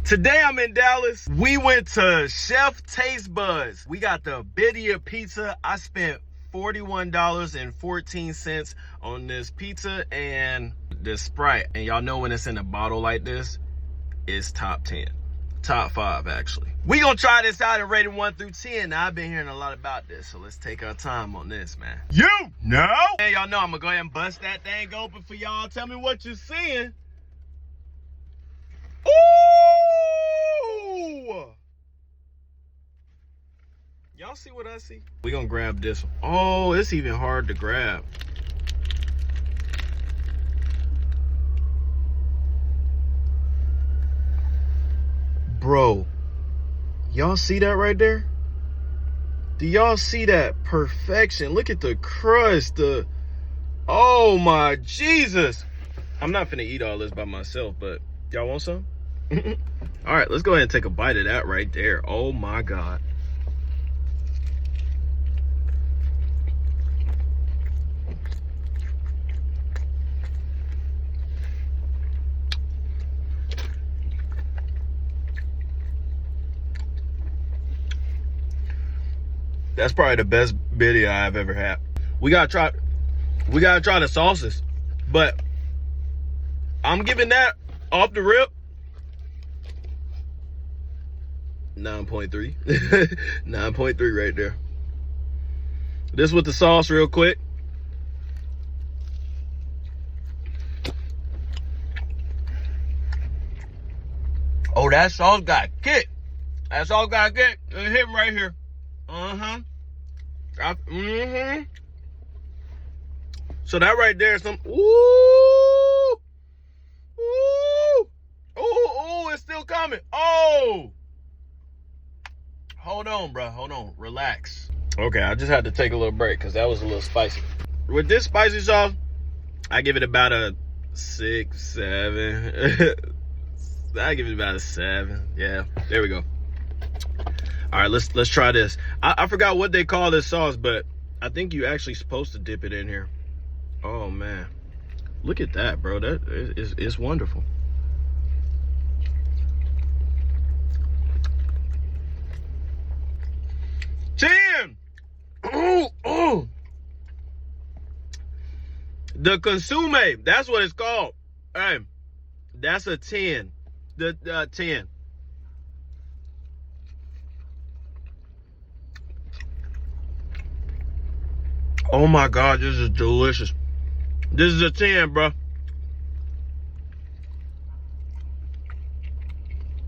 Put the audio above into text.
Today I'm in Dallas. We went to Chef Tastebudz. We got the Birria pizza. I spent $41.14 on this pizza and this Sprite. And y'all know when it's in a bottle like this, it's top 10. Top 5, actually. We gonna try this out and rate it 1 through 10. Now, I've been hearing a lot about this, so let's take our time on this, man. You know? Hey, y'all know I'm gonna go ahead and bust that thing open for y'all. Tell me what you're seeing. Ooh! Y'all see what I see? We gonna grab this one. Oh, it's even hard to grab. Bro, y'all see that right there? Do y'all see that perfection? Look at the crust. Oh my Jesus. I'm not finna eat all this by myself, but y'all want some? All right, let's go ahead and take a bite of that right there. Oh my God. That's probably the best birria I've ever had. We gotta try the sauces, but I'm giving that off the rip 9.3. 9.3 right there. This with the sauce real quick. Oh, that sauce got kick. That sauce got kick. It hit right here. So that right there is some. Ooh, it's still coming. Oh, hold on, bro. Hold on. Relax. Okay, I just had to take a little break because that was a little spicy. With this spicy sauce, I give it about a 6, 7. I give it about a 7. Yeah, there we go. All right, let's try this. I forgot what they call this sauce, but I think you actually supposed to dip it in here. Oh man, look at that, bro. That is wonderful. Ooh. The consume, that's what it's called. Hey, that's a 10. The 10. Oh my God, this is delicious. This is a 10, bro.